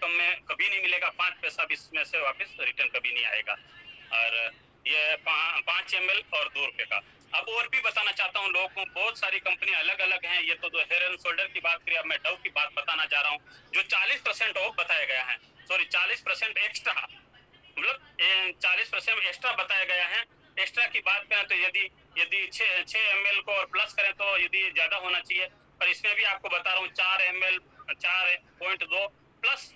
कम में कभी नहीं मिलेगा, 5 पैसा भी इसमें से वापस रिटर्न कभी नहीं आएगा। और ये 5 ml और ₹2 का। अब और भी बताना चाहता हूँ लोगों को, बहुत सारी कंपनी अलग अलग हैं। ये तो हेयर एंड शोल्डर की बात करिए, अब मैं डव की बात बताना चाह रहा हूँ जो 40% ऑफ बताया गया है, सॉरी 40% एक्स्ट्रा, मतलब 40% एक्स्ट्रा बताया गया है। एक्स्ट्रा की बात करें तो यदि यदि 6 ml को और प्लस करें तो यदि ज्यादा होना चाहिए, पर इसमें भी आपको बता रहा हूँ 4 ml 4.2 प्लस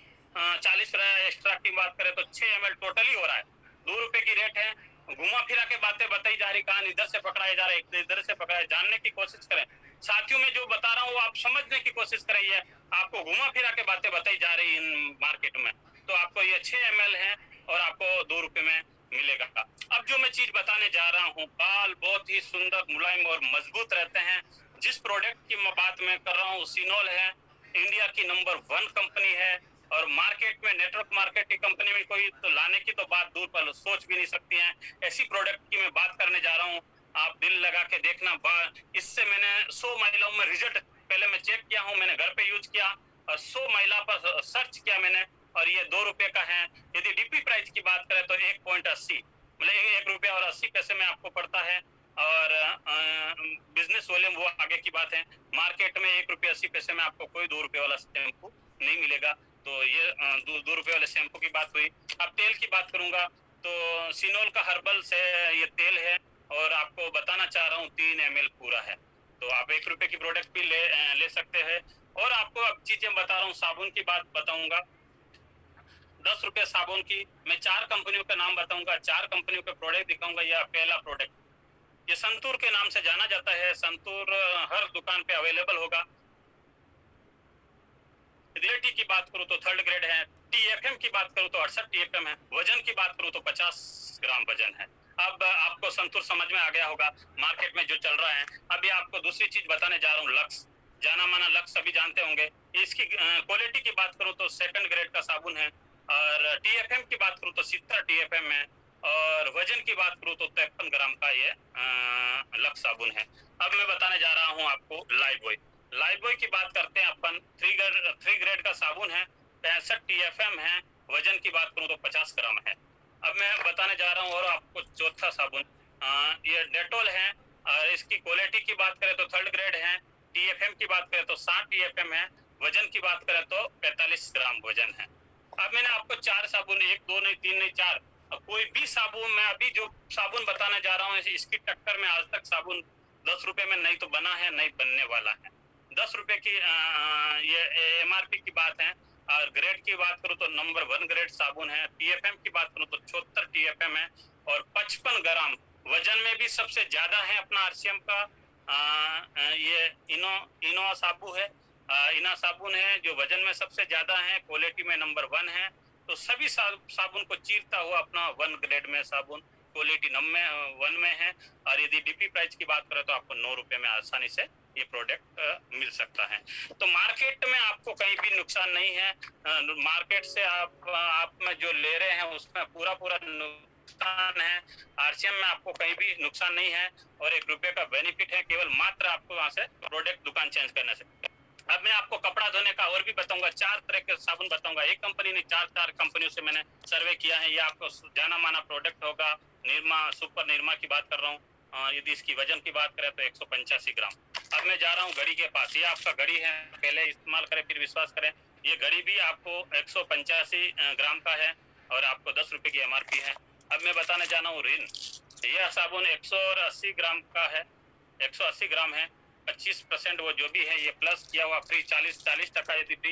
40 एक्स्ट्रा की बात करें तो 6 ml टोटली हो रहा है। ₹2 की रेट है। घुमा फिरा के बातें बताई जा रही, कान इधर से पकड़ाया जा रहा है, इधर से पकड़ाया, जानने की कोशिश करें साथियों में जो बता रहा हूँ आप समझने की कोशिश करिए। आपको घुमा फिरा के बातें बताई जा रही इन मार्केट में, तो आपको ये 6 ml है और आपको ₹2 में मिलेगा। अब जो मैं चीज बताने जा रहा हूँ, बाल बहुत ही सुंदर, मुलायम और मजबूत रहते हैं। जिस प्रोडक्ट की मैं बात मैं कर रहा हूँ सिनोल है, इंडिया की नंबर 1 कंपनी है और मार्केट में नेटवर्क मार्केट की कंपनी में कोई तो लाने की तो बात दूर पर सोच भी नहीं सकती है। ऐसी प्रोडक्ट की मैं बात करने जा रहा हूँ, आप दिल लगा के देखना। इससे मैंने 100 महिलाओं में रिजल्ट पहले मैं चेक किया हूँ, मैंने घर पे यूज किया और 100 महिला पर सर्च किया मैंने, और ये ₹2 का है। यदि डीपी प्राइस की बात करें तो 1.80, मतलब ₹1.80 में आपको पड़ता है। और बिजनेस वॉल्यूम वो आगे की बात है। मार्केट में ₹1.80 में आपको कोई ₹2 वाला शैम्पू नहीं मिलेगा। तो ये ₹2 वाले शैम्पू की बात हुई। अब तेल की बात करूंगा तो सिनोल का हर्बल से ये तेल है और आपको बताना चाह रहा हूँ 3 ml पूरा है, तो आप ₹1 की प्रोडक्ट भी ले सकते हैं। और आपको अब चीजें बता रहा हूँ, साबुन की बात बताऊंगा। ₹10 साबुन की मैं 4 कंपनियों का नाम बताऊंगा, 4 कंपनियों के प्रोडक्ट दिखाऊंगा। यह पहला प्रोडक्ट, ये संतूर के नाम से जाना जाता है। संतूर हर दुकान पे अवेलेबल होगा। रियलिटी की बात करूं तो 3rd ग्रेड है। TFM की बात करूं तो 68 TFM है। वजन की बात करूं तो 50 ग्राम वजन है। अब आपको संतूर समझ में आ गया होगा मार्केट में जो चल रहा है। अभी आपको दूसरी चीज बताने जा रहा हूँ, लक्स, जाना माना लक्स सभी जानते होंगे। इसकी क्वालिटी की बात करूं तो 2nd ग्रेड का साबुन है। और TFM की बात करूं तो 70 TFM है। और वजन की बात करूं तो 53 ग्राम का ये लक्स साबुन है। अब मैं बताने जा रहा हूँ आपको लाइफ बॉय। लाइफ बॉय की बात करते हैं अपन। 3 ग्रेड का साबुन है, 65 TFM है। वजन की बात करूं तो 50 ग्राम है। अब मैं बताने जा रहा हूँ और आपको चौथा साबुन, ये डेटोल है। और इसकी क्वालिटी की बात करें तो 3rd ग्रेड है। TFM की बात करें तो 60 TFM है। वजन की बात करें तो 45 ग्राम वजन है। अब मैंने आपको 4 साबुन, 1 2 नहीं 3 नहीं 4, कोई भी साबुन, मैं अभी जो साबुन बताने जा रहा हूँ इसकी टक्कर में आज तक साबुन ₹10 में नहीं तो बना है, नहीं बनने वाला है। ₹10 की ये MRP की बात है। और ग्रेड की बात करूं तो नंबर 1 ग्रेड साबुन है। TFM की बात करूं तो 74 TFM है और 55 ग्राम वजन में भी सबसे ज्यादा है अपना RCM का। ये इनो साबु है। इना साबुन है जो वजन में सबसे ज्यादा है, क्वालिटी में नंबर 1 है। तो सभी साबुन को चीरता हुआ अपना 1 ग्रेड में साबुन क्वालिटी 1 में है। और यदि डीपी प्राइस की बात करें तो आपको ₹9 में आसानी से ये प्रोडक्ट मिल सकता है। तो मार्केट में आपको कहीं भी नुकसान नहीं है। मार्केट से आप में जो ले रहे हैं उसमें पूरा पूरा नुकसान है। RCM में आपको कहीं भी नुकसान नहीं है और ₹1 का बेनिफिट है केवल मात्र आपको वहां से प्रोडक्ट दुकान चेंज करने से। अब मैं आपको कपड़ा धोने का और भी बताऊंगा, 4 तरह के साबुन बताऊंगा। एक कंपनी ने 4 कंपनियों से मैंने सर्वे किया है। ये आपको जाना माना प्रोडक्ट होगा। निरमा, सुपर निरमा की बात कर रहा हूँ। यदि इसकी वजन की बात करें तो 185 ग्राम। अब मैं जा रहा हूँ घड़ी के पास। ये आपका घड़ी है, पहले इस्तेमाल करें फिर विश्वास करें। ये घड़ी भी आपको 185 ग्राम का है और आपको ₹10 की MRP है। अब मैं बताने जा रहा हूँ रिन। यह साबुन 180 ग्राम का है, 180 ग्राम है। 25% वो जो भी है ये प्लस किया हुआ फ्री, 40% यदि फ्री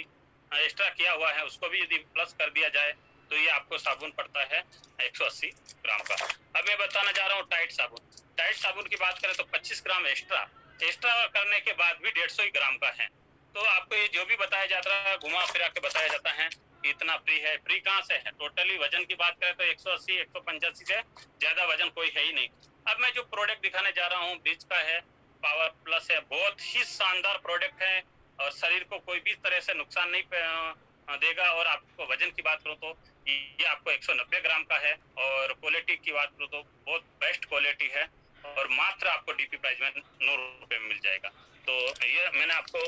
एक्स्ट्रा किया हुआ है उसको भी यदि प्लस कर दिया जाए तो ये आपको साबुन पड़ता है 180 ग्राम का। अब मैं बताना जा रहा हूँ टाइट साबुन। टाइट साबुन की बात करें तो 25 ग्राम एक्स्ट्रा करने के बाद भी 150 ग्राम का है। तो आपको ये जो भी बताया जाता है घुमा फिरा के बताया जाता है इतना फ्री है। फ्री कहाँ से है? टोटली वजन की बात करें तो 180 185 से ज्यादा वजन कोई है ही नहीं। अब मैं जो प्रोडक्ट दिखाने जा रहा हूँ बीच का है, पावर प्लस है। बहुत ही शानदार प्रोडक्ट है और शरीर को कोई भी तरह से नुकसान नहीं देगा। और आपको वजन की बात करूँ तो ये आपको 190 ग्राम का है और क्वालिटी की बात करूँ तो बहुत बेस्ट क्वालिटी है और मात्र आपको डीपी प्राइस में ₹9 में मिल जाएगा। तो ये मैंने आपको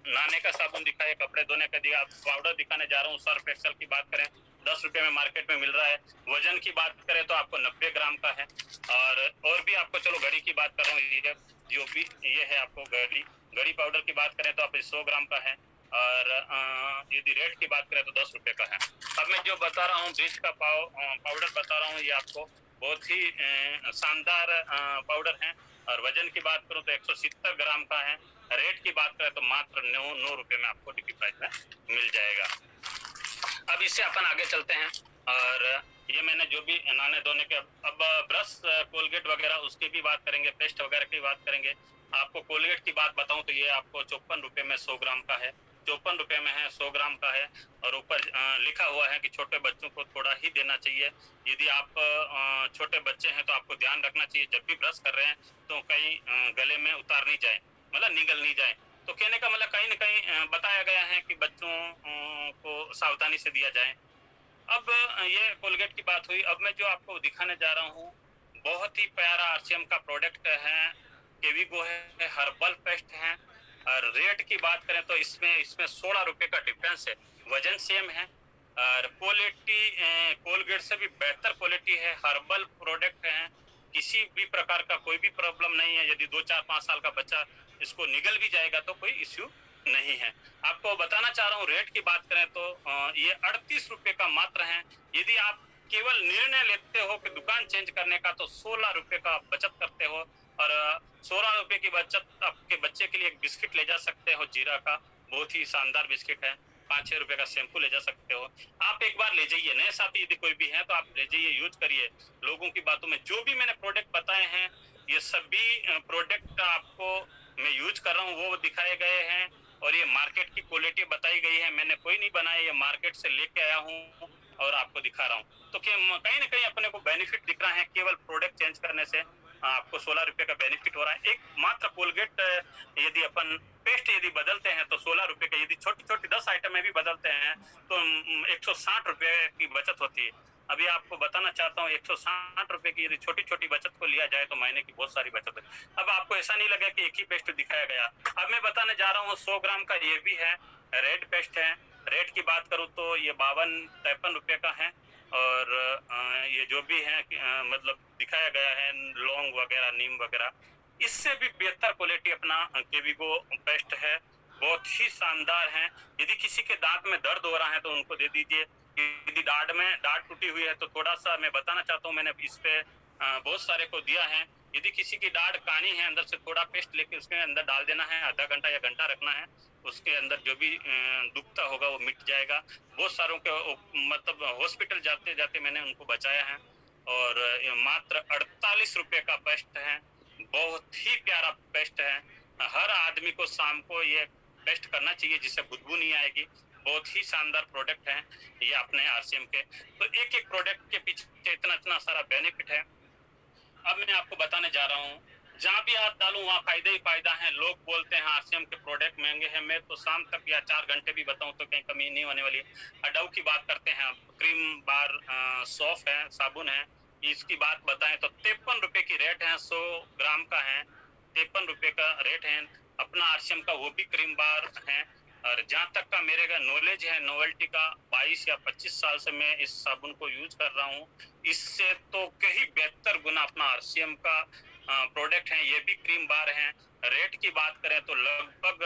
नहाने का साबुन दिखाया, कपड़े धोने का दिया, पाउडर दिखाने जा रहा हूँ। सर्फ एक्सेल की बात करें 10 रुपए में मार्केट में मिल रहा है। वजन की बात करें तो आपको 90 ग्राम का है। और भी आपको, चलो घड़ी की बात कर रहा हूँ, ये जो भी ये है आपको घड़ी पाउडर की बात करें तो आप 100 ग्राम का है। और यदि रेट की बात करें तो 10 रुपए का है। अब मैं जो बता रहा हूँ ब्लीच का पाउडर बता रहा हूँ, ये आपको बहुत ही शानदार पाउडर है। और वजन की बात करूं तो 170 ग्राम का है। रेट की बात करें तो मात्र 9 रुपए में आपको डीपी प्राइस में मिल जाएगा। अब इससे अपन आगे चलते हैं। और ये मैंने जो भी नहाने धोने के, अब ब्रश कोलगेट वगैरह उसकी भी बात करेंगे, पेस्ट वगैरह की बात करेंगे। आपको कोलगेट की बात बताऊं तो ये आपको 54 रुपए में 100 ग्राम का है। 54 रुपए में है, 100 ग्राम का है। और ऊपर लिखा हुआ है कि छोटे बच्चों को थोड़ा ही देना चाहिए। यदि आप छोटे बच्चे हैं तो आपको ध्यान रखना चाहिए जब भी ब्रश कर रहे हैं तो कहीं गले में उतार नहीं जाए, मतलब निगल नहीं जाए। तो कहने का मतलब कहीं ना कहीं बताया गया है कि बच्चों को सावधानी से दिया जाए। अब ये कोलगेट की बात हुई। अब मैं जो आपको दिखाने जा रहा हूँ बहुत ही प्यारा आरसीएम का प्रोडक्ट है, केविगो है, हर्बल पेस्ट है। और रेट की बात करें तो इसमें 16 रुपए का डिफरेंस है। वजन सेम है और क्वालिटी कोलगेट से भी बेहतर क्वालिटी है। हर्बल प्रोडक्ट है, किसी भी प्रकार का कोई भी प्रॉब्लम नहीं है। यदि 2 4 5 साल का बच्चा इसको निगल भी जाएगा तो कोई इश्यू नहीं है। आपको बताना चाह रहा हूँ रेट की बात करें तो ये 38 रुपए का मात्र है। यदि आप केवल निर्णय लेते हो कि दुकान चेंज करने का तो 16 रुपए का बचत करते हो। और 16 रुपए की बचत आपके बच्चे के लिए एक बिस्किट ले जा सकते हो, जीरा का बहुत ही शानदार बिस्किट है। 5 6 रुपए का शैम्पू ले जा सकते हो। आप एक बार ले जाइए, नए साथी यदि कोई भी है तो आप ले जाइए, यूज करिए। लोगों की बातों में जो भी मैंने प्रोडक्ट बताए हैं ये सभी प्रोडक्ट आपको मैं यूज कर रहा हूँ वो दिखाए गए हैं। और ये मार्केट की क्वालिटी बताई गई है, मैंने कोई नहीं बनाया, ये मार्केट से लेके आया हूँ और आपको दिखा रहा हूँ। तो कहीं ना कहीं अपने को बेनिफिट दिख रहा है केवल प्रोडक्ट चेंज करने से। आपको 16 रुपए का बेनिफिट हो रहा है। एक मात्र कोलगेट यदि अपन पेस्ट यदि बदलते हैं तो 16 रुपए का, यदि छोटी छोटी 10 आइटम में भी बदलते हैं तो 160 रुपए की बचत होती है। अभी आपको बताना चाहता हूँ 160 रुपए की यदि छोटी छोटी बचत को लिया जाए तो महीने की बहुत सारी बचत है। अब आपको ऐसा नहीं लगा कि एक ही पेस्ट दिखाया गया। अब मैं बताने जा रहा हूँ 100 ग्राम का ये भी है, रेड पेस्ट है। रेट की बात करूँ तो ये 52 53 रुपए का है। और ये जो भी है मतलब दिखाया गया है लौंग वगैरह, नीम वगैरह, इससे भी बेहतर क्वालिटी अपना केविगो पेस्ट है, बहुत ही शानदार है। यदि किसी के दांत में दर्द हो रहा है तो उनको दे दीजिए। यदि दाढ़ टूटी हुई है तो थोड़ा सा मैं बताना चाहता हूँ, मैंने इस पे बहुत सारे को दिया है। यदि किसी की दाढ़ कानी है अंदर से थोड़ा पेस्ट लेके उसके अंदर डाल देना है, आधा घंटा या घंटा रखना है, उसके अंदर जो भी दुखता होगा वो मिट जाएगा। बहुत सारों के मतलब हॉस्पिटल जाते जाते मैंने उनको बचाया है। और ये मात्र 48 रुपए का पेस्ट है, बहुत ही प्यारा पेस्ट है। हर आदमी को शाम को ये पेस्ट करना चाहिए जिससे खुशबू नहीं आएगी। बहुत ही शानदार प्रोडक्ट है ये अपने आरसीएम के। तो एक एक प्रोडक्ट के पीछे इतना इतना सारा बेनिफिट है। अब मैं आपको बताने जा रहा हूँ जहाँ भी हाथ डालूं वहाँ फायदा ही फायदा है। लोग बोलते हैं आरसीएम के प्रोडक्ट महंगे हैं, मैं तो शाम तक या 4 घंटे भी बताऊं तो कहीं कमी नहीं होने वाली है। डव की बात करते हैं, क्रीम बार सॉफ्ट है, साबुन है, इसकी बात बताएं तो 53 रुपए की रेट है। 100 ग्राम का है, 53 रुपए का रेट है। अपना आरसीएम का वो भी क्रीम बार है। और जहाँ तक का मेरे का नॉलेज है, नोवेल्टी का 22 या 25 साल से मैं इस साबुन को यूज कर रहा हूँ। इससे तो कहीं बेहतर गुना अपना आरसीएम का प्रोडक्ट है। ये भी क्रीम बार है। रेट की बात करें तो लगभग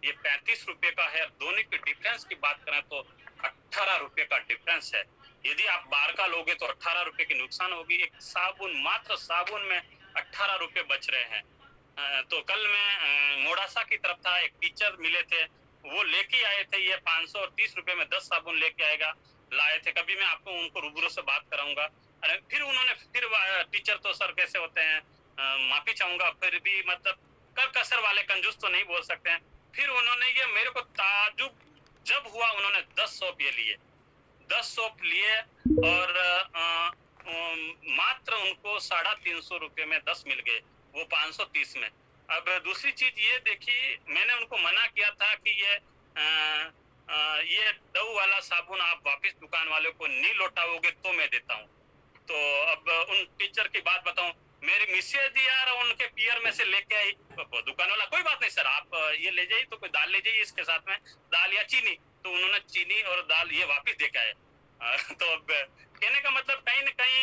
ये 35 रुपए का है। दोनों के डिफरेंस की बात करें तो 18 रुपए का डिफरेंस है। यदि आप बार का लोगे तो 18 रुपए की नुकसान होगी। एक साबुन, मात्र साबुन में 18 रुपए बच रहे हैं। तो कल मैं मोड़ासा की तरफ था, एक टीचर मिले थे, वो लेके आए थे ये 530 रुपए में 10 साबुन लेके लाए थे। कभी मैं आपको उनको रूबरू से बात कराऊंगा। फिर उन्होंने टीचर तो सर कैसे होते हैं, माफी चाहूंगा, फिर भी मतलब कर कसर वाले कंजूस तो नहीं बोल सकते हैं। फिर उन्होंने ये मेरे को ताजुब जब हुआ, उन्होंने 10 सौंप ये लिए, 10 सौंप लिए। और मात्र उनको 350 रुपए में 10 मिल गए, वो 530 में। अब दूसरी चीज ये देखिए, मैंने उनको मना किया था कि ये डव वाला साबुन आप वापस दुकान वाले को नहीं लौटाओगे तो मैं देता हूँ। तो अब उन टीचर की बात बताऊं, मेरी मिसेज यार उनके पियर में से लेके आई दुकान वाला, कोई बात नहीं सर आप ये ले जाइए, तो कोई दाल ले जाइए इसके साथ में, दाल या चीनी, तो उन्होंने चीनी और दाल ये वापस दे के आए। तो अब कहने का मतलब कहीं न कहीं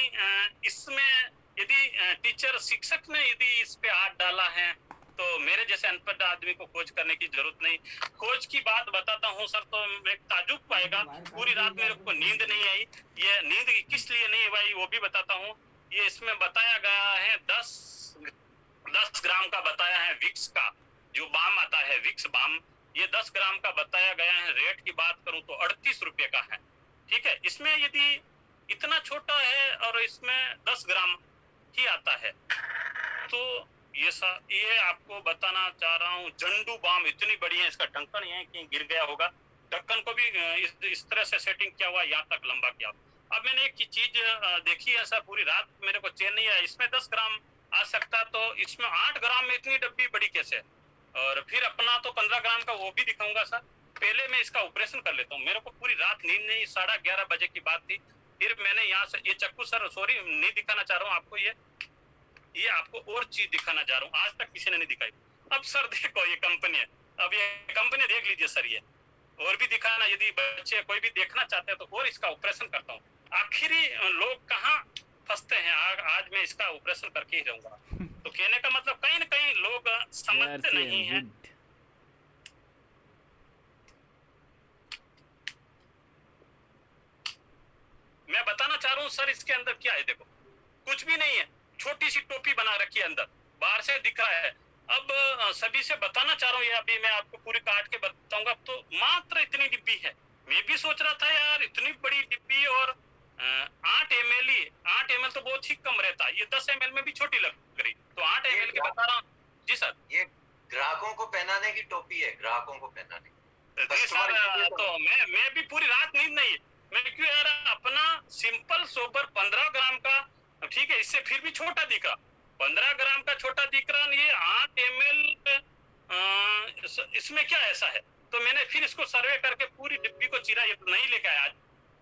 इसमें यदि टीचर शिक्षक ने यदि इस पे हाथ डाला है तो मेरे जैसे अनपढ़ आदमी को खोज करने की जरूरत नहीं। खोज की बात बताता हूँ सर, तो एक ताजुब पाएगा, पूरी रात मेरे को नींद नहीं आई। ये नींद किस लिए नहीं आई वो भी बताता हूँ। ये इसमें बताया गया है 10 ग्राम का बताया है विक्स का, जो बाम आता है विक्स बाम, ये 10 ग्राम का बताया गया है। रेट की बात करूं तो 38 रुपए का है। ठीक है, इसमें यदि इतना छोटा है और इसमें 10 ग्राम ही आता है, तो ये आपको बताना चाह रहा हूँ। झंडू बाम इतनी बड़ी है, इसका ढक्कन है कि गिर गया होगा, ढक्कन को भी इस तरह से सेटिंग किया हुआ, यहाँ तक लंबा किया। अब मैंने एक चीज देखी है सर, पूरी रात मेरे को चैन नहीं आया। इसमें 10 ग्राम आ सकता, तो इसमें 8 ग्राम में इतनी डब्बी बड़ी कैसे? और फिर अपना तो 15 ग्राम का वो भी दिखाऊंगा सर। पहले मैं इसका ऑपरेशन कर लेता हूँ, मेरे को पूरी रात नींद नहीं, 11:30 बजे की बात थी। फिर मैंने यहाँ से ये चक्कू सर, सॉरी नहीं दिखाना चाह रहा हूँ आपको, ये आपको और चीज दिखाना चाह रहा हूँ, आज तक किसी ने नहीं दिखाई। अब सर देखो ये कंपनी है, अब ये कंपनी देख लीजिए सर, ये और भी दिखाना, यदि बच्चे कोई भी देखना चाहते हैं तो और इसका ऑपरेशन करता हूँ। आखिरी लोग कहाँ फंसते हैं, आज मैं इसका ऑपरेशन करके ही रहूंगा। तो कहने का मतलब कहीं न कहीं लोग समझते नहीं है। मैं बताना चाह रहा हूँ सर, इसके अंदर क्या है, देखो कुछ भी नहीं है, छोटी सी टोपी बना रखी है, अंदर बाहर से दिख रहा है। अब सभी से बताना चाह रहा हूँ, ये अभी मैं आपको पूरी काट के बताऊंगा। तो मात्र इतनी डिब्बी है, मैं भी सोच रहा था यार इतनी बड़ी डिब्बी, और 8 ml तो बहुत ही कम रहता है, ये 10 ml में भी छोटी लग रही, तो 8 ml की बता रहा हूँ। जी सर, ये ग्राहकों को पहनाने की टोपी है, ग्राहकों को पहनाने। जी सर, तो मैं भी पूरी रात नींद नहीं, मैं क्यों यार अपना सिंपल सोबर 15 ग्राम का, ठीक है, इससे फिर भी छोटा दिख रहा, 15 ग्राम का छोटा दिख रहा, ये 8 ml इसमें क्या ऐसा है? तो मैंने फिर इसको सर्वे करके पूरी डिब्बी को चिरा, ये तो नहीं लेके आया, आज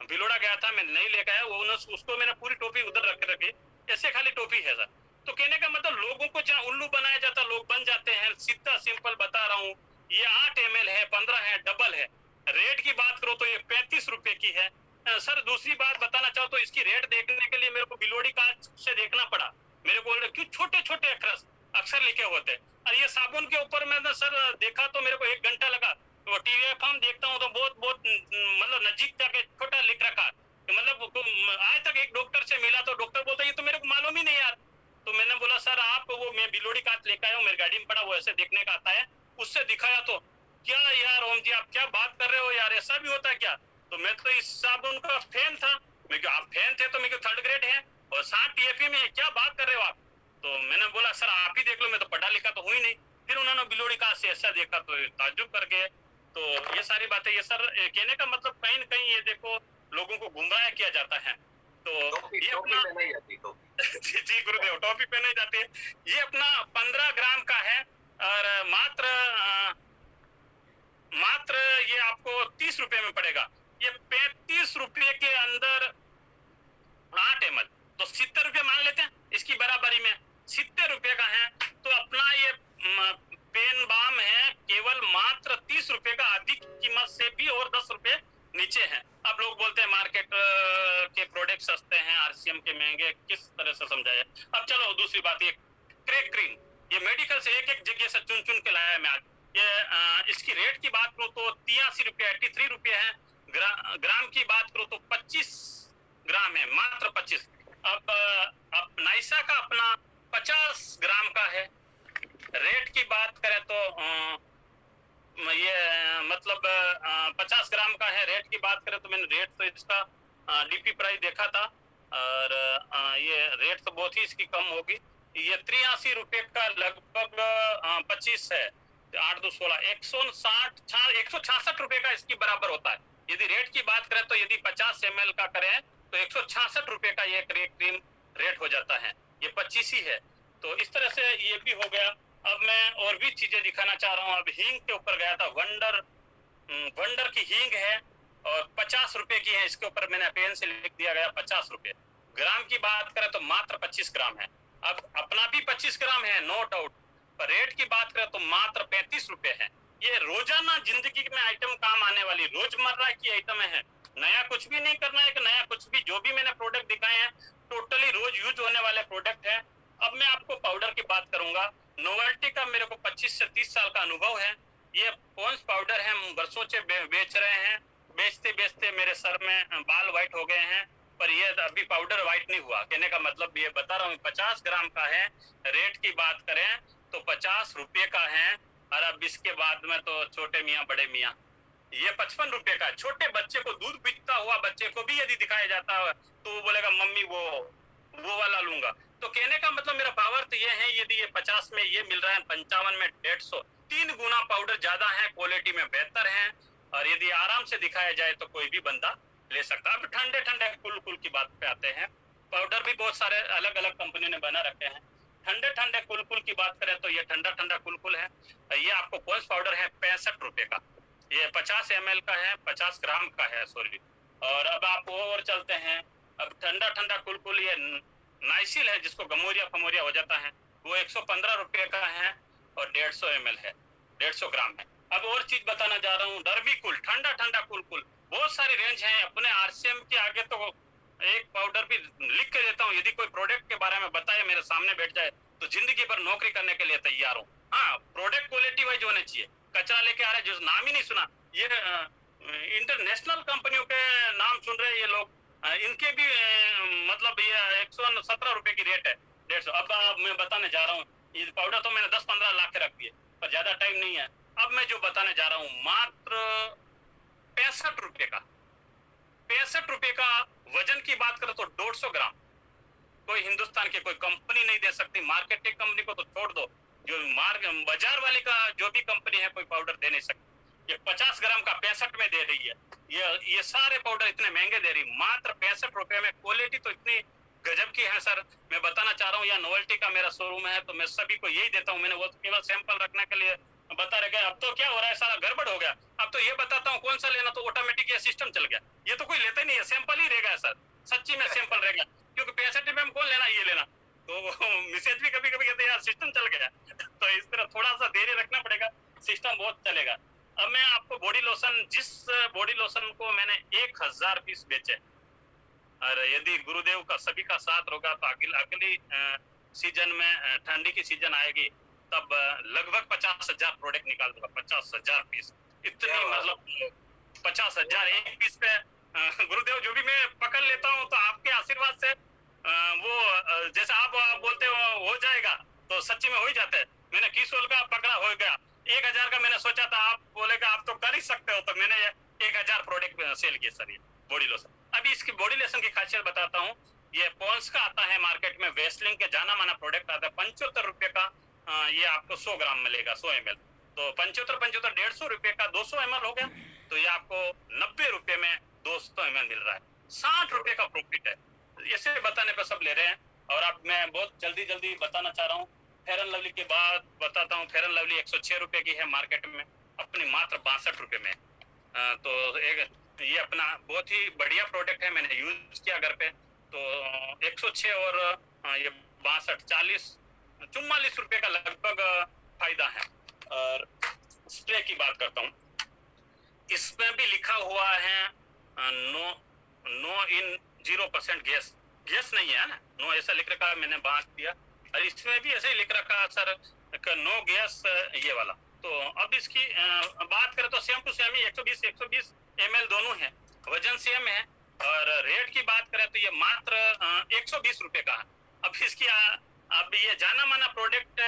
भिलोड़ा गया था, मैं नहीं लेके आया, वो उसको मैंने पूरी टोपी उधर रख रखी, ऐसे खाली टोपी है सर। तो कहने का मतलब लोगों को जहाँ उल्लू बनाया जाता लोग बन जाते हैं, सीधा सिंपल बता रहा हूँ। ये 8 ml है, 15 है, डबल है। रेट की बात करो तो ये 35 रुपए की है। सर दूसरी बात बताना चाहो तो इसकी रेट देखने के लिए मेरे को बिलोड़ी कांच से देखना पड़ा, मेरे को क्यों छोटे छोटे अक्षर लिखे होते। और ये साबुन के ऊपर मैंने सर देखा तो मेरे को 1 घंटा लगा, तो TVFM देखता हूँ तो बहुत मतलब नजदीक जाके छोटा लिख रखा, मतलब आज तक एक डॉक्टर से मिला तो डॉक्टर बोलता ये तो मेरे को मालूम ही नहीं यार। तो मैंने बोला सर आप वो मैं बिलोड़ी कांच लेकर आया हूँ, मेरी गाड़ी में पड़ा, वो ऐसे देखने का आता है, उससे दिखाया तो क्या यार ओम जी आप क्या बात कर रहे हो यार, ऐसा भी होता है क्या? तो मैं तो इस साबुन का फैन था, मैं क्यों आप फैन थे तो मैं क्यों 3rd ग्रेड है और 60 TFE में क्या बात कर रहे हो आप? तो मैंने बोला सर आप ही देख लो, मैं तो पढ़ा लिखा तो हुई नहीं। फिर उन्होंने बिलोड़ी का से ऐसा देखा तो ताज्जुब कर गए। तो ये सारी बातें, ये सर कहने का मतलब कहीं न कहीं ये देखो लोगों को गुमराह किया जाता है। तो ये अपना जी गुरुदेव, टॉपी पहनाई जाती है। ये अपना 15 ग्राम का है और मात्र ये आपको 30 रुपए में पड़ेगा। ये 35 रुपए के अंदर 8 ml, तो 70 रुपए मान लेते हैं इसकी बराबरी में, 70 रुपए का है। तो अपना ये पेन बाम है केवल मात्र 30 रुपए का, अधिक कीमत से भी और 10 रुपए नीचे है। अब लोग बोलते हैं मार्केट के प्रोडक्ट सस्ते हैं, RCM के महंगे, किस तरह से समझाया। अब चलो दूसरी बात, ये क्रैक क्रीम, ये मेडिकल से एक जगह से चुन के लाया मैं आज। ये इसकी रेट की बात करूँ तो 83 रुपए 83 रुपए है। ग्राम की बात करूँ तो 25 ग्राम है, मात्र 25। अब नाइसा का अपना 50 ग्राम का है। रेट की बात करें तो ये मतलब 50 ग्राम का है। रेट की बात करें तो मैंने रेट तो इसका DP प्राइस देखा था, और ये रेट तो बहुत ही इसकी कम होगी। ये 83 रुपए का लगभग 25 है, 8 2 16 166 रुपए का इसकी बराबर होता है। यदि रेट की बात करें तो यदि 50 ml का करें तो 166 रुपए का ये क्रीम रेट हो जाता है, ये 25 ही है। तो इस तरह से ये भी हो गया। अब मैं और भी चीजें दिखाना चाह रहा हूँ। अब हींग के ऊपर गया था, वंडर की हींग है और 50 रुपए की है, इसके ऊपर मैंने पेन से लिख दिया गया 50 रुपए। ग्राम की बात करें तो मात्र 25 ग्राम है। अब अपना भी 25 ग्राम है, नो डाउट, पर रेट की बात करें तो मात्र 35 रुपए है। ये रोजाना जिंदगी में आइटम काम आने वाली रोजमर्रा की आइटम है, नया कुछ भी नहीं करना है कि नया कुछ भी, जो भी मैंने प्रोडक्ट दिखाए हैं टोटली रोज यूज होने वाले प्रोडक्ट है। अब मैं आपको पाउडर की बात करूंगा। नोवेल्टी का मेरे को 25 से 30 साल का अनुभव है। ये पॉन्स पाउडर है, वर्षों से बेच रहे हैं, बेचते बेचते मेरे सर में बाल व्हाइट हो गए हैं, पर ये अभी पाउडर व्हाइट नहीं हुआ। कहने का मतलब ये बता रहा हूँ 50 ग्राम का है। रेट की बात करें तो 50 रुपये का है, और अब इसके बाद में तो छोटे मियाँ बड़े मियाँ, ये 55 रुपए का। छोटे बच्चे को दूध पीता हुआ बच्चे को भी यदि दिखाया जाता है तो वो बोलेगा मम्मी वो वाला लूंगा। तो कहने का मतलब मेरा पावर तो ये है, यदि ये 50 में ये मिल रहा है, 55 में 150, 3 गुना पाउडर ज्यादा है, क्वालिटी में बेहतर है, और यदि आराम से दिखाया जाए तो कोई भी बंदा ले सकता है। अब ठंडे ठंडे कुल की बात पे आते हैं। पाउडर भी बहुत सारे अलग अलग कंपनी ने बना रखे हैं। ठंडे ठंडे कुल की बात करें तो ये ठंडा ठंडा कुल है। ये आपको पॉन्स पाउडर है 65 रुपए का, ये 50 ml का है, 50 ग्राम का है, सॉरी। और अब आप और चलते हैं। अब ठंडा ठंडा कुल ये नाइसिल है, जिसको गमोरिया फमोरिया हो जाता है, वो 115 रुपए का है और 150 ml है, 150 ग्राम है। अब और चीज बताना जा रहा हूँ, डरबी कुल, ठंडा ठंडा कुल, बहुत सारी रेंज है। अपने आरसीएम के आगे तो एक पाउडर भी लिख के देता हूँ, यदि कोई प्रोडक्ट के बारे में बताए मेरे सामने बैठ जाए तो जिंदगी भर नौकरी करने के लिए तैयार हूँ। हाँ, प्रोडक्ट क्वालिटी वाइज होने चाहिए। कचरा लेके आ रहे जो नाम ही नहीं सुना, ये इंटरनेशनल कंपनियों के नाम सुन रहे ये लोग, इनके भी मतलब ये 117 रुपए की रेट है, 150। अब मैं बताने जा रहा हूँ, ये पाउडर तो मैंने 10-15 लाख के रख दिए, पर ज्यादा टाइम नहीं है। अब मैं जो बताने जा रहा हूँ मात्र 65 रुपए का, 65 रुपए का। वजन की बात करें तो 150 ग्राम, कोई हिंदुस्तान की कोई कंपनी नहीं दे सकती। मार्केटिंग कंपनी को तो छोड़ दो, जो बाजार वाले का जो भी कंपनी है कोई पाउडर दे नहीं सकती। ये 50 ग्राम का 65 में दे रही है। ये सारे पाउडर इतने महंगे दे रही, मात्र 65 रुपए में। क्वालिटी तो इतनी गजब की है सर, मैं बताना चाह रहा हूँ। यहाँ नोवेल्टी का मेरा शोरूम है, तो मैं सभी को यही देता हूँ। मैंने वो केवल सैंपल रखने के लिए बता रहे। अब तो क्या हो रहा है, सारा गड़बड़ हो गया। अब तो ये बताता हूँ कौन सा लेना, तो ऑटोमेटिक ये सिस्टम चल गया। ये तो कोई लेता ही नहीं है, सैंपल ही रहेगा सर, सच्ची में सैंपल रहेगा, क्योंकि 65 रुपए में कौन लेना, ये लेना। तो मैसेज भी कभी कभी कहते हैं यार सिस्टम चल गया। तो इस तरह थोड़ा सा देरी रखना पड़ेगा, सिस्टम बहुत चलेगा। अब मैं आपको बॉडी लोशन, जिस बॉडी लोशन को मैंने 1000 पीस बेचे, और यदि गुरुदेव का सभी का साथ होगा तो अगली सीजन में, ठंडी की सीजन आएगी तब लगभग 50,000 प्रोडक्ट निकाल दूंगा, 50,000 पीस। इतनी मतलब 50,000 एक पीस पे। गुरुदेव जो भी मैं पकड़ लेता हूँ तो आपके आशीर्वाद से वो जैसे आप बोलते हो जाएगा, तो सच्ची में हो ही जाता है। मैंने किसोल का पकड़ा, हो गया। 1000 का मैंने सोचा था, आप बोलेगा आप तो कर ही सकते हो, तो मैंने 1000 प्रोडक्ट सेल किए सर, ये बॉडी लोशन। अभी इसकी बॉडी लोशन की खासियत बताता हूँ। ये पॉन्स का आता है मार्केट में, वेस्लिंग के जाना माना प्रोडक्ट आता है, 75 रुपए का। ये आपको 100 ग्राम मिलेगा, 100 ml। तो 75 150 रुपए का 200 ml हो गया, तो ये आपको 90 रुपए में 200 ml मिल रहा है, 60 रुपए का प्रॉफिट है। ऐसे बताने पर सब ले रहे हैं। और अब मैं बहुत जल्दी बताना चाह रहा हूँ, फेयर एंड लवली के बाद बताता हूँ। फेयर एंड लवली 106 रुपए की है मार्केट में, अपनी मात्र 62 रुपए में। तो एक ये अपना बहुत ही बढ़िया प्रोडक्ट है, मैंने यूज किया घर पे। तो 106 और ये 62, 44 रुपए का लगभग फायदा है। और स्प्रे की बात करता हूँ, इसमें भी लिखा हुआ है नो इन 0% गैस नहीं है ना, नो ऐसा लिख रखा है, मैंने बांट दिया। और इसमें भी ऐसे ही लिख रखा है सर, नो गैस, ये वाला। तो अब इसकी बात करें तो सेम टू सेम ही 120 ml दोनों है, वजन सेम है। और रेट की बात करें तो ये मात्र 120 रुपए का है। अब इसकी अब ये जाना माना प्रोडक्ट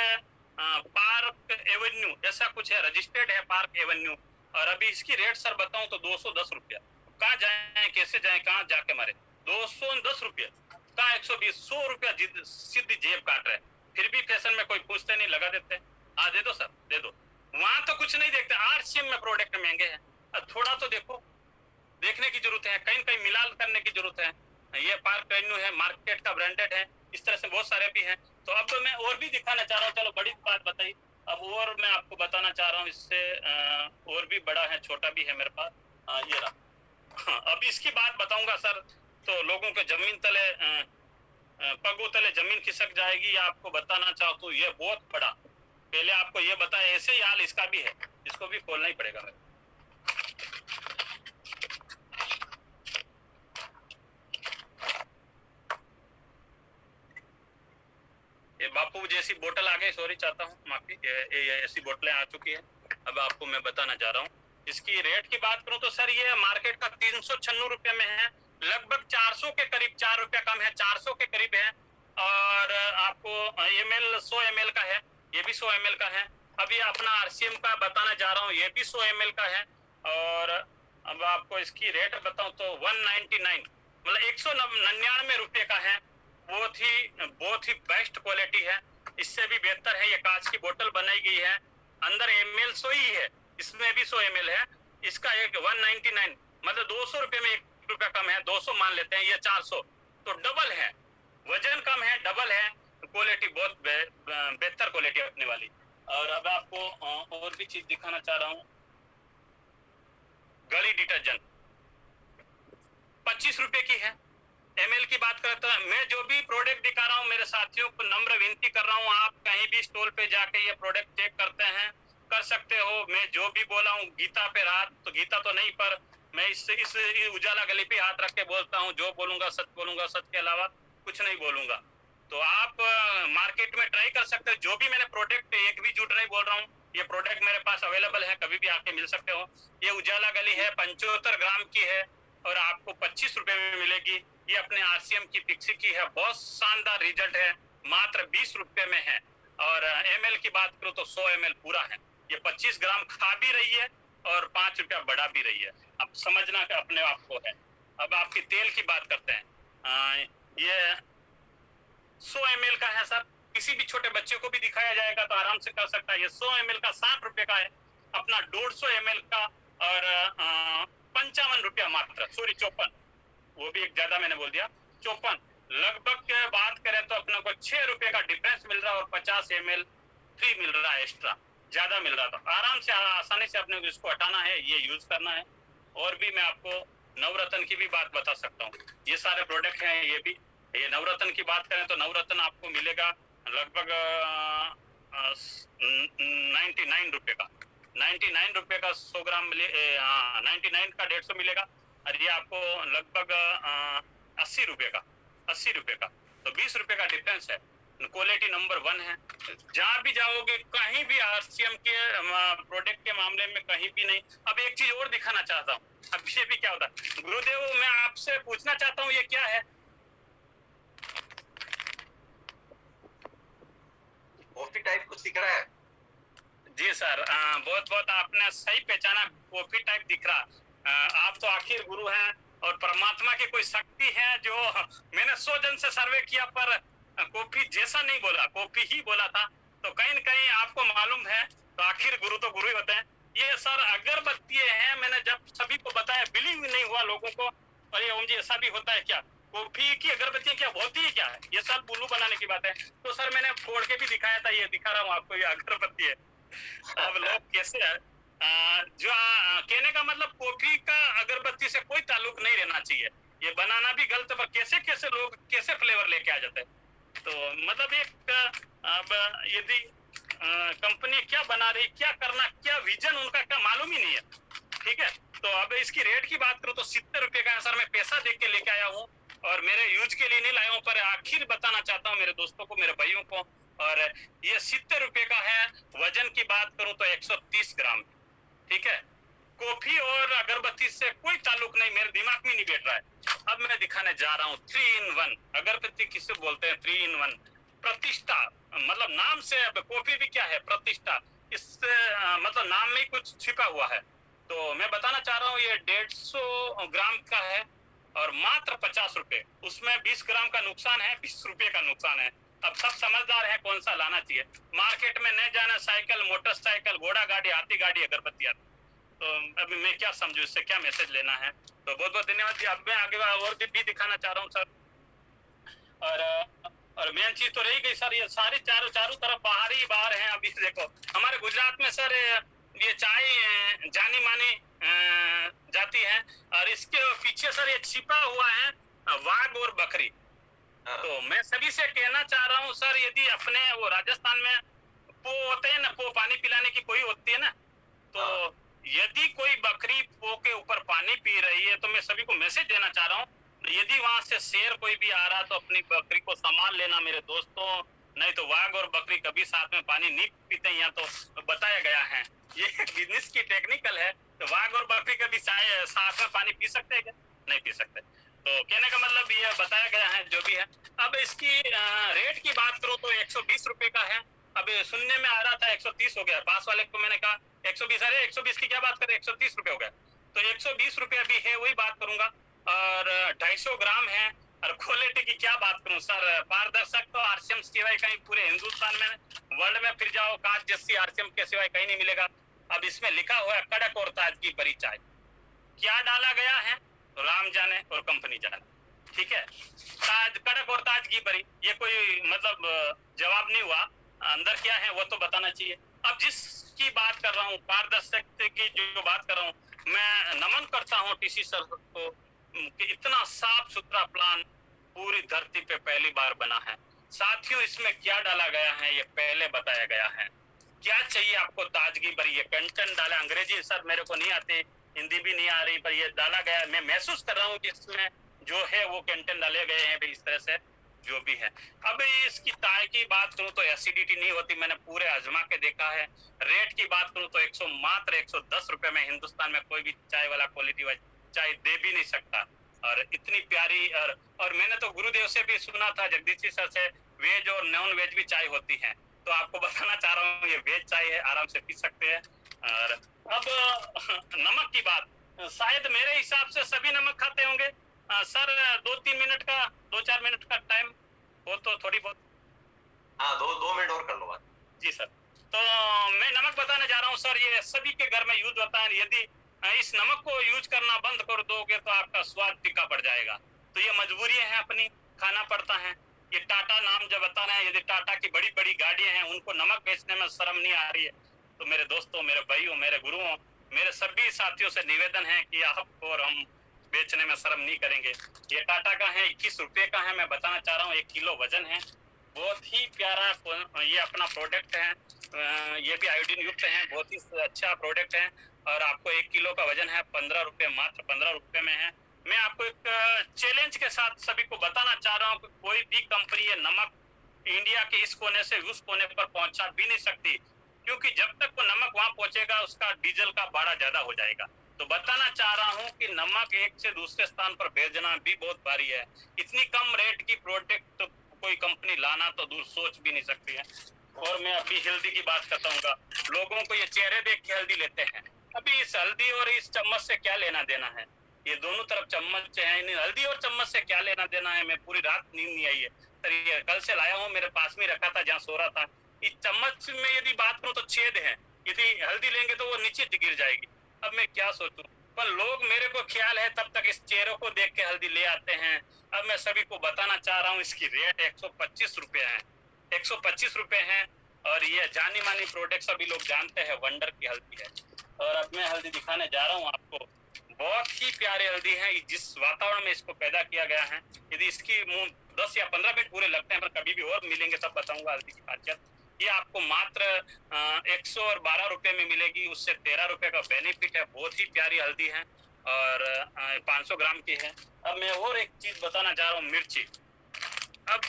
पार्क एवेन्यू ऐसा कुछ है, रजिस्टर्ड है पार्क एवेन्यू। और अभी इसकी रेट सर बताऊं तो 210 रुपया। कहाँ जाए, कैसे जाए, कहाँ जाके मारे, 210 रुपया का 120, 100 रुपया सीधी जेब काट रहे। फिर भी फैशन में कोई पूछते नहीं, लगा देते, हाँ दे दो सर दे दो। वहां तो कुछ नहीं देखते, आरसीएम में प्रोडक्ट महंगे हैं, थोड़ा तो देखो, देखने की जरूरत है, कहीं कहीं मिलाल करने की जरूरत है। ये पार्क एवेन्यू है, मार्केट का ब्रांडेड है, इस तरह से बहुत सारे भी हैं। तो अब मैं और भी दिखाना चाह रहा हूँ, चलो बड़ी बात बताई। अब और मैं आपको बताना चाह रहा हूँ, इससे और भी बड़ा है, छोटा भी है मेरे पास, ये रहा। हाँ, अब इसकी बात बताऊंगा सर, तो लोगों के जमीन तले पगों तले जमीन खिसक जाएगी। ये आपको बताना चाहूँ तो ये बहुत बड़ा, पहले आपको ये बताया, ऐसे ही हाल इसका भी है, इसको भी खोलना ही पड़ेगा मेरे। ये बापू जैसी बोतल आ गई, सॉरी चाहता हूँ माफी, ये ऐसी बोतलें आ चुकी है। अब आपको मैं बताना चाह रहा हूँ, इसकी रेट की बात करूँ तो सर ये मार्केट का 396 रुपए में है, लगभग 400 के करीब, 4 रुपया कम है, 400 के करीब है। और आपको ml 100 ml का है, ये भी 100 ml का है। अब ये अपना RCM का बताना जा रहा हूँ, ये भी 100 ml का है। और अब आपको इसकी रेट बताऊं तो 199 मतलब 199 रुपए का है। बहुत ही बेस्ट क्वालिटी है, इससे भी बेहतर है। ये कांच की बोतल बनाई गई है, अंदर ml 100 ही है, इसमें भी 100 ml है। इसका एक 199 मतलब 200 रुपए में 1 रुपया कम है, 200 मान लेते हैं, ये 400, तो डबल है। वजन कम है, डबल है, क्वालिटी बहुत बेहतर क्वालिटी अपने वाली। और अब आपको और भी चीज दिखाना चाह रहा हूँ, गली डिटर्जेंट 25 रुपए की है। ml की बात करें तो मैं जो भी प्रोडक्ट दिखा रहा हूँ, मेरे साथियों को नम्र विनती कर रहा हूँ, आप कहीं भी स्टॉल पे जाके ये प्रोडक्ट चेक करते हैं, कर सकते हो। मैं जो भी बोला हूँ, गीता पे हाथ, तो गीता तो नहीं, पर मैं इस उजाला गली पे हाथ रख के बोलता हूँ, जो बोलूंगा सच के अलावा कुछ नहीं बोलूंगा। तो आप मार्केट में ट्राई कर सकते हो, जो भी मैंने प्रोडक्ट, एक भी झूठ नहीं बोल रहा हूँ, ये प्रोडक्ट मेरे पास अवेलेबल है, कभी भी आके मिल सकते हो। ये उजाला गली है, 75 ग्राम की है और आपको 25 रुपए में मिलेगी। ये अपने RCM की पिक्सी की है, बहुत शानदार रिजल्ट है, मात्र 20 रुपए में है। और ml की बात करूँ तो 100 ml पूरा है। ये 25 ग्राम खा भी रही है और 5 रुपया बढ़ा भी रही है, अब समझना कि अपने आप को है। अब आपकी तेल की बात करते हैं, ये 100 ml का है सर, किसी भी छोटे बच्चे को भी दिखाया जाएगा तो आराम से कर सकता है। ये 100 ml का 60 रुपए का है, अपना 150 ml का और 55 रुपया मात्र, सॉरी 54, वो भी एक ज्यादा मैंने बोल दिया, 54। लगभग के बात करें तो अपने को 6 रुपए का डिफरेंस मिल रहा है और 50 ml फ्री मिल रहा है, एक्स्ट्रा ज्यादा मिल रहा था। आराम से आसानी से अपने को इसको हटाना है, ये यूज करना है। और भी मैं आपको नवरत्न की भी बात बता सकता हूँ, ये सारे प्रोडक्ट हैं। ये नवरत्न की बात करें तो नवरत्न आपको मिलेगा लगभग 99 रुपए का, 99 रुपए का 100 ग्राम मिले, 99 का 150 मिलेगा। और ये आपको लगभग 80 रुपए का, 80 रुपए का, तो 20 रुपए का डिफरेंस है। क्वालिटी नंबर 1 है, जहां भी जाओगे कहीं भी RCM के प्रोडक्ट के मामले में कहीं भी नहीं। अब एक चीज और दिखाना चाहता हूँ, अब ये भी क्या होता है गुरुदेव, मैं आपसे पूछना चाहता हूँ, ये क्या है? कॉफी टाइप कुछ दिख रहा है? जी सर, बहुत बहुत आपने सही पहचाना, कॉफी टाइप दिख रहा। आप तो आखिर गुरु हैं और परमात्मा की कोई शक्ति है, जो मैंने 100 जन से सर्वे किया पर कॉफी जैसा नहीं बोला, कॉफी ही बोला था। तो कहीं न कहीं आपको मालूम है, तो आखिर गुरु तो गुरु ही होते हैं। ये सर अगरबत्ती है, मैंने जब सभी को बताया बिलीव नहीं हुआ लोगों को, और ये ओम जी ऐसा भी होता है क्या, कॉफी की अगरबत्ती क्या होती है, क्या है ये? सर बुल्लू बनाने की बात है। तो सर मैंने फोड़ के भी दिखाया था, ये दिखा रहा हूँ आपको, ये अगरबत्ती है। अब लोग कैसे है, जो कहने का मतलब कॉफी का अगरबत्ती से कोई ताल्लुक नहीं रहना चाहिए, ये बनाना भी गलत है, पर कैसे कैसे लोग कैसे फ्लेवर लेके आ जाते हैं। तो मतलब एक अब यदि कंपनी क्या बना रही, क्या करना, क्या विजन उनका, क्या मालूम ही नहीं है, ठीक है। तो अब इसकी रेट की बात करूं तो 70 रुपए का है सर, मैं पैसा देख के लेके आया हूँ और मेरे यूज के लिए नहीं लाया हूँ, पर आखिर बताना चाहता हूँ मेरे दोस्तों को, मेरे भाइयों को। और ये 70 रुपए का है। वजन की बात करूं तो 130 ग्राम, ठीक है। कॉफी और अगरबत्ती से कोई ताल्लुक नहीं, मेरे दिमाग में नहीं बैठ रहा है। अब मैं दिखाने जा रहा हूँ 3 in 1 अगरबत्ती, किसे बोलते हैं 3 in 1 प्रतिष्ठा, मतलब नाम से। अब कॉफी भी क्या है, प्रतिष्ठा, इससे मतलब नाम में ही कुछ छिपा हुआ है। तो मैं बताना चाह रहा हूँ, ये 150 ग्राम का है और मात्र 50 रुपए, उसमें 20 ग्राम का नुकसान है, 20 रुपए का नुकसान है। अब सब समझदार है कौन सा लाना चाहिए। मार्केट में नहीं जाना, साइकिल, मोटरसाइकिल, घोड़ा गाड़ी, हाथी गाड़ी, अगरबत्ती आती। तो अभी मैं क्या समझू, इससे क्या मैसेज लेना है। तो बहुत बहुत धन्यवाद जी। अब मैं आगे और भी दिखाना चाह रहा हूँ सर। और मेन चीज तो रही गई सर, ये सारी चारों तरफ बाहर ही बाहर हैं। अभी देखो हमारे गुजरात में सर ये चाय जानी मानी जाती है, और इसके पीछे सर ये छिपा हुआ है वाघ और बकरी। हाँ, तो मैं सभी से कहना चाह रहा हूँ सर, यदि अपने वो राजस्थान में पो होते हैं ना, पो पानी पिलाने की कोई होती है ना, तो हाँ, यदि कोई बकरी पो के ऊपर पानी पी रही है तो मैं सभी को मैसेज देना चाह रहा हूँ, यदि वहां से शेर कोई भी आ रहा तो अपनी बकरी को संभाल लेना मेरे दोस्तों, नहीं तो वाघ और बकरी कभी साथ में पानी नहीं पीते, यहाँ तो बताया गया है। ये बिजनेस की टेक्निकल है, तो वाघ और बकरी कभी साथ में पानी पी सकते हैं क्या? नहीं पी सकते। तो कहने का मतलब ये बताया गया है जो भी है। अब इसकी रेट की बात करो तो 120 रुपए का है। अब सुनने में आ रहा था 130 हो गया, पास वाले को मैंने कहा 120, अरे 120 की क्या बात करें, 130 रुपए हो गया। तो 120 रुपए अभी है, वही बात करूंगा। और 250 ग्राम है। और क्वालिटी की क्या बात करूं सर, पारदर्शक तो आरसीएम सिवाय कहीं पूरे हिंदुस्तान में, वर्ल्ड में फिर जाओ, कांच जैसी आरसीएम के सिवाय कहीं नहीं मिलेगा। अब इसमें लिखा हुआ है कड़क और ताजगी भरी चाय। क्या डाला गया है राम जाने और कंपनी जाने, ठीक है। ताज कड़क और ताजगी भरी, ये कोई मतलब जवाब नहीं हुआ। अंदर क्या है वो तो बताना चाहिए। अब जिसकी बात कर रहा हूँ, पारदर्शकता की जो बात कर रहा हूँ, मैं नमन करता हूँ टीसी सर को कि इतना साफ सुथरा प्लान पूरी धरती पे पहली बार बना है। साथियों, इसमें क्या डाला गया है ये पहले बताया गया है। क्या चाहिए आपको ताजगी भरी, ये कंटेंट डाला, अंग्रेजी सर मेरे को नहीं आती, हिंदी भी नहीं आ रही, पर ये डाला गया है। मैं महसूस कर रहा हूँ कि इसमें जो है वो कंटेंट डाले गए हैं इस तरह से जो भी है। अब इसकी ताय की बात करूं तो एसिडिटी नहीं होती, मैंने पूरे आजमा के देखा है। रेट की बात करूं तो मात्र 110 रुपए में हिंदुस्तान में कोई भी चाय वाला क्वालिटी वाली चाय दे भी नहीं सकता। और इतनी प्यारी, और मैंने तो गुरुदेव से भी सुना था, जगदीश जी सर से, वेज और नॉन वेज भी चाय होती है। तो आपको बताना चाह रहा हूँ ये वेज चाय है, आराम से पी सकते हैं। और अब नमक की बात, शायद मेरे हिसाब से सभी नमक खाते होंगे। सर 2-3 मिनट का, 2-4 मिनट का टाइम हो तो थोड़ी बहुत। हाँ, 2 मिनट और कर लो बात। जी सर। तो मैं नमक बताने जा रहा हूँ सर, ये सभी के घर में यूज होता है। यदि इस नमक को यूज करना बंद कर दोगे तो आपका स्वाद फीका पड़ जाएगा। तो ये मजबूरियां हैं अपनी, खाना पड़ता है। ये टाटा नाम जब बता रहे हैं, यदि टाटा की बड़ी बड़ी गाड़ियां हैं, उनको नमक बेचने में शर्म नहीं आ रही है, तो मेरे दोस्तों, मेरे भाइयों, मेरे गुरुओं, मेरे सभी साथियों से निवेदन है कि आपको और हम बेचने में शर्म नहीं करेंगे। ये टाटा का है, 21 रुपए का है, मैं बताना चाह रहा हूँ, 1 किलो वजन है। बहुत ही प्यारा ये अपना प्रोडक्ट है। ये भी आयोडीन युक्त है, बहुत ही अच्छा प्रोडक्ट है। और आपको 1 किलो का वजन है, 15 रुपए, मात्र 15 रुपए में है। मैं आपको एक चैलेंज के साथ सभी को बताना चाह रहा हूँ कि कोई भी कंपनी ये नमक इंडिया के इस कोने से उस कोने पर पहुंचा भी नहीं सकती, क्योंकि जब तक वो नमक वहां पहुंचेगा उसका डीजल का भाड़ा ज्यादा हो जाएगा। तो बताना चाह रहा हूँ कि नमक एक से दूसरे स्थान पर भेजना भी बहुत भारी है। इतनी कम रेट की प्रोडक्ट तो कोई कंपनी लाना तो दूर सोच भी नहीं सकती है। और मैं अभी हल्दी की बात करता हूँ, लोगों को ये चेहरे देख के हल्दी लेते हैं। अभी इस हल्दी और इस चम्मच से क्या लेना देना है? ये दोनों तरफ चम्मच है, इन हल्दी और चम्मच से क्या लेना देना है? मैं पूरी रात नींद नहीं आई है सर, ये कल से लाया हूँ, मेरे पास में रखा था जहाँ सो रहा था। इस चम्मच में यदि बात करूँ तो छेद है, यदि हल्दी लेंगे तो वो नीचे गिर जाएगी। अब मैं क्या सोचूं, पर लोग, मेरे को ख्याल है तब तक इस चेहरों को देख के हल्दी ले आते हैं। अब मैं सभी को बताना चाह रहा हूँ, इसकी रेट 125 रुपए है, 125 रुपए है। और ये जानी मानी प्रोडक्ट सभी लोग जानते हैं, वंडर की हल्दी है। और अब मैं हल्दी दिखाने जा रहा हूँ आपको, बहुत ही प्यारी हल्दी है। जिस वातावरण में इसको पैदा किया गया है, यदि इसकी 10 या 15 मिनट पूरे लगते हैं, पर कभी भी और मिलेंगे तब बताऊंगा हल्दी की खासियत। ये आपको मात्र 112 रुपए में मिलेगी, उससे 13 रुपए का बेनिफिट है। बहुत ही प्यारी हल्दी है और 500 ग्राम की है। अब मैं और एक चीज बताना चाह रहा हूँ, मिर्ची। अब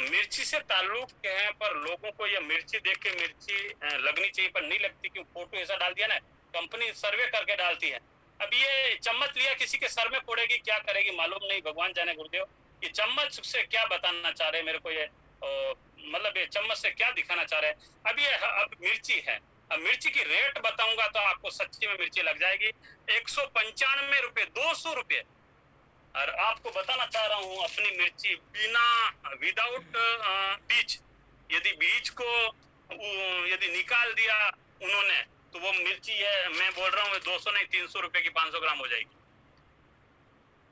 मिर्ची से ताल्लुक है, पर लोगों को ये मिर्ची देख के मिर्ची लगनी चाहिए, पर नहीं लगती, क्यों? फोटो ऐसा डाल दिया ना, कंपनी सर्वे करके डालती है। अब ये चम्मच लिया, किसी के सर में फोड़ेगी, क्या करेगी मालूम नहीं, भगवान जाने गुरुदेव। ये चम्मच से क्या बताना चाह रहे हैं मेरे को, ये मतलब ये चम्मच से क्या दिखाना चाह रहे हैं? अब ये अब मिर्ची है। अब मिर्ची की रेट बताऊंगा तो आपको सच्ची में मिर्ची लग जाएगी। 195 रुपए, 200 रुपए। और आपको बताना चाह रहा हूँ, अपनी मिर्ची बिना, विदाउट बीज, यदि बीज को यदि निकाल दिया उन्होंने, तो वो मिर्ची है, मैं बोल रहा हूँ 200 नहीं, 300 रुपए की 500 ग्राम हो जाएगी।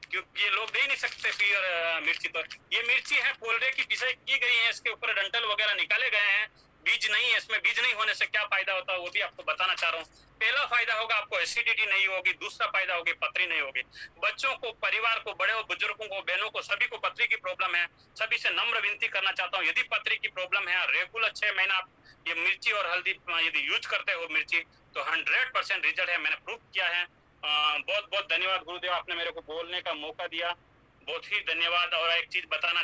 क्योंकि ये लोग दे ही नहीं सकते प्योर मिर्ची। तो ये मिर्ची है पोलरे की, पिसाई की गई है, इसके ऊपर डंठल वगैरह निकाले गए हैं। बीज नहीं है, इसमें बीज नहीं होने से क्या फायदा होता है वो भी आपको बताना चाह रहा हूँ। पहला फायदा होगा आपको एसिडिटी नहीं होगी, दूसरा फायदा होगी पथरी नहीं होगी। बच्चों को, परिवार को, बड़े और बुजुर्गों को, बहनों को, सभी को पथरी की प्रॉब्लम है, सभी से नम्र विनती करना चाहता हूँ, यदि पथरी की प्रॉब्लम है, रेगुलर 6 महीना आप ये मिर्ची और हल्दी यदि यूज करते हो मिर्ची, तो 100% रिजल्ट है, मैंने प्रूव किया है। बहुत बहुत धन्यवाद गुरुदेव, आपने मेरे को बोलने का मौका दिया, बहुत ही धन्यवाद। और एक चीज बताना